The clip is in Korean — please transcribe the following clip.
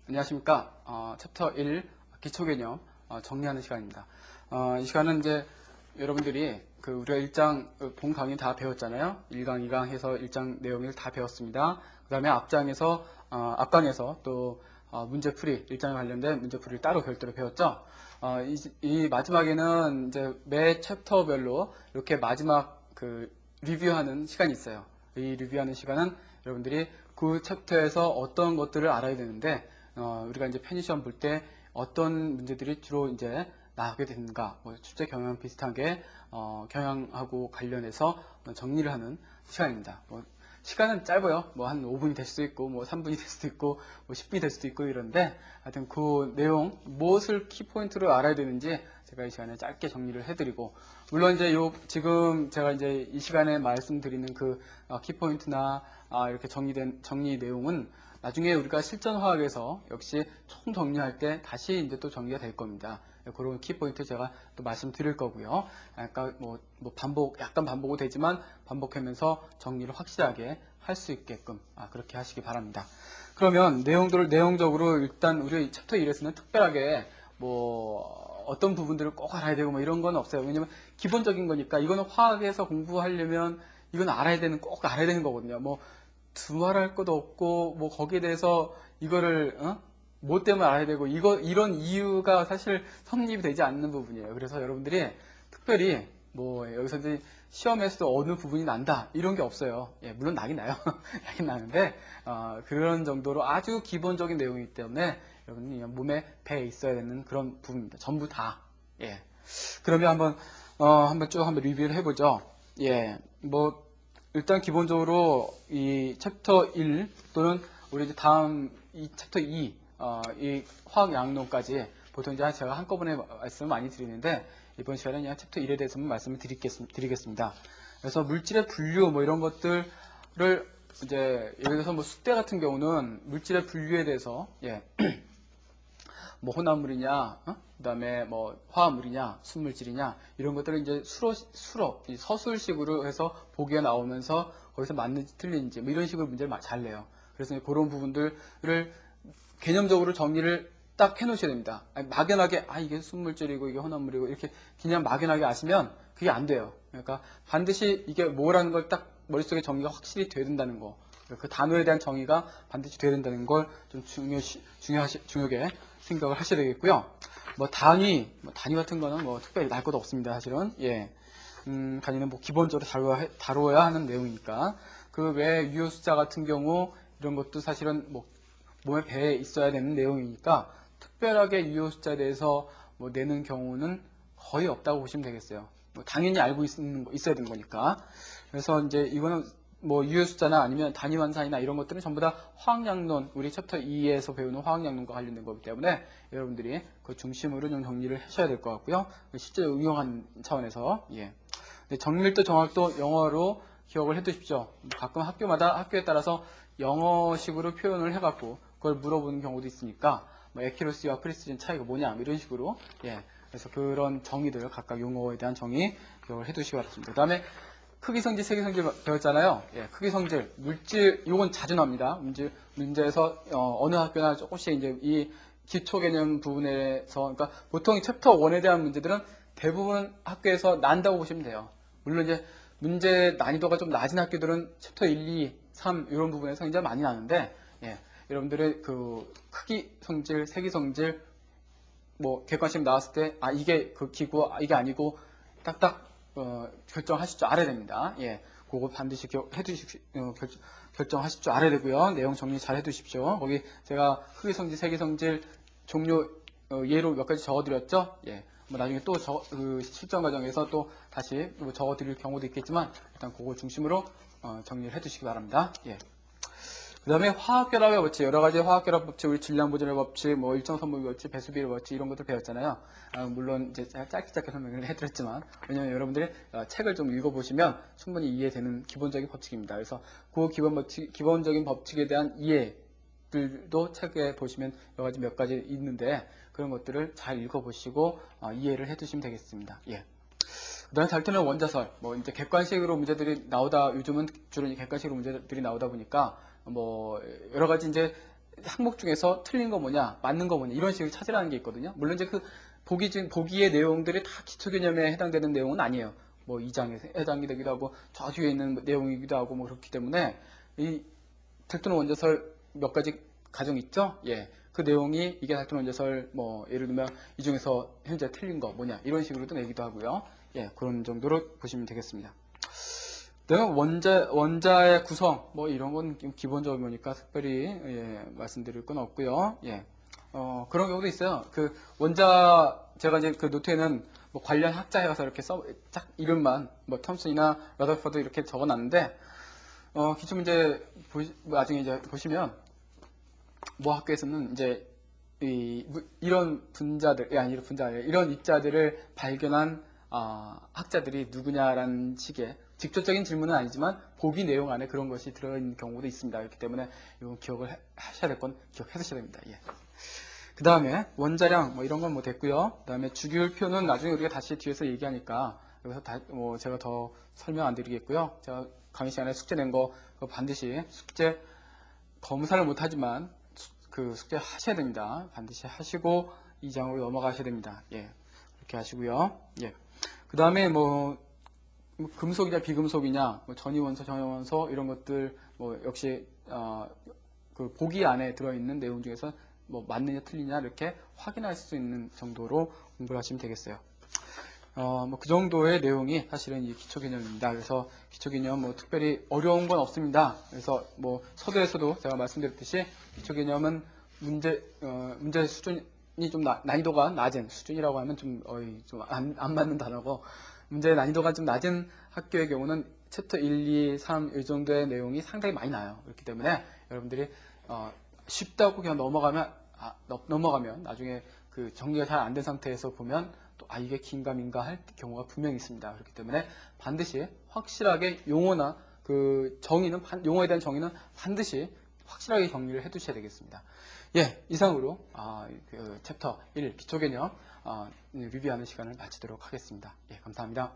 안녕하십니까. 챕터 1 기초개념 정리하는 시간입니다. 이 시간은 이제 여러분들이 우리가 1장 본 강의 다 배웠잖아요. 1강, 2강 해서 1장 내용을 다 배웠습니다. 그 다음에 앞강에서 또 문제풀이, 1장에 관련된 문제풀이를 따로 별도로 배웠죠. 이 마지막에는 이제 매 챕터별로 이렇게 마지막 리뷰하는 시간이 있어요. 이 리뷰하는 시간은 여러분들이 그 챕터에서 어떤 것들을 알아야 되는데, 우리가 이제 편의시험 볼 때 어떤 문제들이 주로 이제 나오게 되는가, 출제 경향 비슷하게, 경향하고 관련해서 정리를 하는 시간입니다. 시간은 짧아요. 한 5분이 될 수도 있고, 3분이 될 수도 있고, 10분이 될 수도 있고 이런데, 하여튼 그 내용, 무엇을 키포인트로 알아야 되는지 제가 이 시간에 짧게 정리를 해드리고, 물론 이제 지금 제가 이제 이 시간에 말씀드리는 키포인트나 이렇게 정리 내용은 나중에 우리가 실전화학에서 역시 총 정리할 때 다시 이제 또 정리가 될 겁니다. 그런 키포인트 제가 또 말씀드릴 거고요. 약간 약간 반복은 되지만 반복하면서 정리를 확실하게 할 수 있게끔 그렇게 하시기 바랍니다. 그러면 내용적으로 일단 우리 챕터 1에서는 특별하게 어떤 부분들을 꼭 알아야 되고 이런 건 없어요. 왜냐면 기본적인 거니까 이거는 화학에서 공부하려면 이건 꼭 알아야 되는 거거든요. 두말할 것도 없고 거기에 대해서 이거를 뭐 때문에 알아야 되고 이런 이유가 사실 성립이 되지 않는 부분이에요. 그래서 여러분들이 특별히 여기서 이제 시험에서도 어느 부분이 난다 이런 게 없어요. 예, 물론 나긴 나요. 나긴 나는데 그런 정도로 아주 기본적인 내용이기 때문에 여러분이 몸에 배에 있어야 되는 그런 부분입니다. 전부 다. 예. 그러면 한번 쭉 리뷰를 해보죠. 예. 일단 기본적으로 이 챕터 1 또는 우리 이제 다음 이 챕터 2 이 화학 양론까지 보통 이제 제가 한꺼번에 말씀을 많이 드리는데 이번 시간에 그냥 챕터 1에 대해서만 말씀을 드리겠습니다. 그래서 물질의 분류 이런 것들을 이제 예를 들어서 숙대 같은 경우는 물질의 분류에 대해서 혼합물이냐, 그 다음에 화합물이냐, 순물질이냐, 이런 것들을 이제 서술식으로 해서 보기가 나오면서 거기서 맞는지 틀린지, 이런 식으로 문제를 잘 내요. 그래서 그런 부분들을 개념적으로 정리를 딱 해놓으셔야 됩니다. 막연하게, 이게 순물질이고, 이게 혼합물이고, 이렇게 그냥 막연하게 아시면 그게 안 돼요. 그러니까 반드시 이게 뭐라는 걸 딱 머릿속에 정리가 확실히 돼야 된다는 거. 그 단어에 대한 정의가 반드시 돼야 된다는 걸 좀 중요하게 생각을 하셔야 되겠고요. 단위 같은 거는 특별히 날 것도 없습니다. 사실은. 예. 단위는 기본적으로 다루어야 하는 내용이니까. 그 외에 유효 숫자 같은 경우, 이런 것도 사실은 몸에 배에 있어야 되는 내용이니까, 특별하게 유효 숫자에 대해서 내는 경우는 거의 없다고 보시면 되겠어요. 당연히 알고 있어야 되는 거니까. 그래서 이제 이거는 유효 숫자나 아니면 단위 환산이나 이런 것들은 전부 다 화학양론, 우리 챕터 2에서 배우는 화학양론과 관련된 거기 때문에 여러분들이 그 중심으로 좀 정리를 하셔야 될 것 같고요. 실제 응용한 차원에서, 예. 정밀도, 정확도 영어로 기억을 해 두십시오. 가끔 학교에 따라서 영어식으로 표현을 해갖고 그걸 물어보는 경우도 있으니까, 에키로시와 프리시즌 차이가 뭐냐, 이런 식으로, 예. 그래서 그런 정의들, 각각 용어에 대한 정의 기억을 해 두시기 바랍니다. 그 다음에 크기 성질, 세기 성질 배웠잖아요. 예, 크기 성질, 물질, 이건 자주 나옵니다. 문제에서, 어느 학교나 조금씩 이제 이 기초 개념 부분에서, 그러니까 보통 챕터 1에 대한 문제들은 대부분 학교에서 난다고 보시면 돼요. 물론 이제 문제 난이도가 좀 낮은 학교들은 챕터 1, 2, 3 이런 부분에서 굉장히 많이 나는데, 예, 여러분들의 크기 성질, 세기 성질, 객관식 나왔을 때, 이게 그 기구, 이게 아니고, 딱딱, 결정하실 줄 알아야 됩니다. 예. 그거 반드시 결정하실 줄 알아야 되고요. 내용 정리 잘 해두십시오. 거기 제가 크기 성질, 세기 성질, 종류, 예로 몇 가지 적어드렸죠? 예. 나중에 또 실전 과정에서 또 다시 적어드릴 경우도 있겠지만, 일단 그거 중심으로, 정리를 해두시기 바랍니다. 예. 그 다음에 화학결합의 법칙, 여러 가지 화학결합 법칙, 우리 질량보존의 법칙, 일정선분 법칙, 배수비례 법칙 이런 것들 배웠잖아요. 물론 이제 제가 짧게 설명을 해드렸지만, 왜냐면 여러분들이 책을 좀 읽어보시면 충분히 이해되는 기본적인 법칙입니다. 그래서 그 기본적인 법칙에 대한 이해들도 책에 보시면 여러 가지 몇 가지 있는데 그런 것들을 잘 읽어보시고 이해를 해두시면 되겠습니다. 예. 그 다음에 달투는 원자설, 이제 객관식으로 문제들이 나오다, 요즘은 주로 객관식으로 문제들이 나오다 보니까, 여러 가지 이제 항목 중에서 틀린 거 뭐냐, 맞는 거 뭐냐, 이런 식으로 찾으라는 게 있거든요. 물론 이제 그 보기의 내용들이 다 기초 개념에 해당되는 내용은 아니에요. 뭐 2장에 해당이 되기도 하고, 저 뒤에 있는 내용이기도 하고, 뭐 그렇기 때문에, 이 델톤 원자설 몇 가지 가정 있죠? 예. 그 내용이 이게 델톤 원자설, 뭐, 예를 들면 이 중에서 현재 틀린 거 뭐냐, 이런 식으로도 내기도 하고요. 예. 그런 정도로 보시면 되겠습니다. 내가 원자의 구성, 뭐 이런 건 기본적인 거니까 특별히, 예, 말씀드릴 건 없고요. 예. 그런 경우도 있어요. 그 제가 이제 그 노트에는 뭐 관련 학자 해서 이렇게 딱 이름만, 뭐 톰슨이나 러더퍼드 이렇게 적어놨는데, 기출문제 나중에 이제 보시면, 뭐 학교에서는 이제 이런 분자들, 아니, 이런 입자들을 발견한 학자들이 누구냐라는 식의 직접적인 질문은 아니지만 보기 내용 안에 그런 것이 들어있는 경우도 있습니다. 그렇기 때문에 이건 기억을 하셔야 될 건 기억하셔야 됩니다. 예. 그 다음에 원자량 뭐 이런 건 뭐 됐고요. 그 다음에 주기율표는 나중에 우리가 다시 뒤에서 얘기하니까 여기서 뭐 제가 더 설명 안 드리겠고요. 제가 강의 시간에 숙제 낸 거 반드시 숙제 검사를 못하지만 그 숙제 하셔야 됩니다. 반드시 하시고 2장으로 넘어가셔야 됩니다. 예, 그렇게 하시고요. 예. 그 다음에 뭐 금속이냐 비금속이냐, 뭐 전이원소, 정형원소 이런 것들 뭐 역시 그 보기 안에 들어있는 내용 중에서 뭐 맞느냐 틀리냐 이렇게 확인할 수 있는 정도로 공부를 하시면 되겠어요. 뭐 그 정도의 내용이 사실은 이 기초 개념입니다. 그래서 기초 개념 뭐 특별히 어려운 건 없습니다. 그래서 뭐 서두에서도 제가 말씀드렸듯이 기초 개념은 문제 수준이 좀 난이도가 낮은 수준이라고 하면 좀 안 맞는 단어고, 문제의 난이도가 좀 낮은 학교의 경우는 챕터 1, 2, 3 이 정도의 내용이 상당히 많이 나요. 그렇기 때문에 여러분들이 쉽다고 그냥 넘어가면 나중에 그 정리가 잘 안 된 상태에서 보면 또 이게 긴가 민가 할 경우가 분명히 있습니다. 그렇기 때문에 반드시 확실하게 용어나 그 용어에 대한 정의는 반드시 확실하게 정리를 해 두셔야 되겠습니다. 예, 이상으로 그 챕터 1 기초 개념 리뷰하는 시간을 마치도록 하겠습니다. 예, 감사합니다.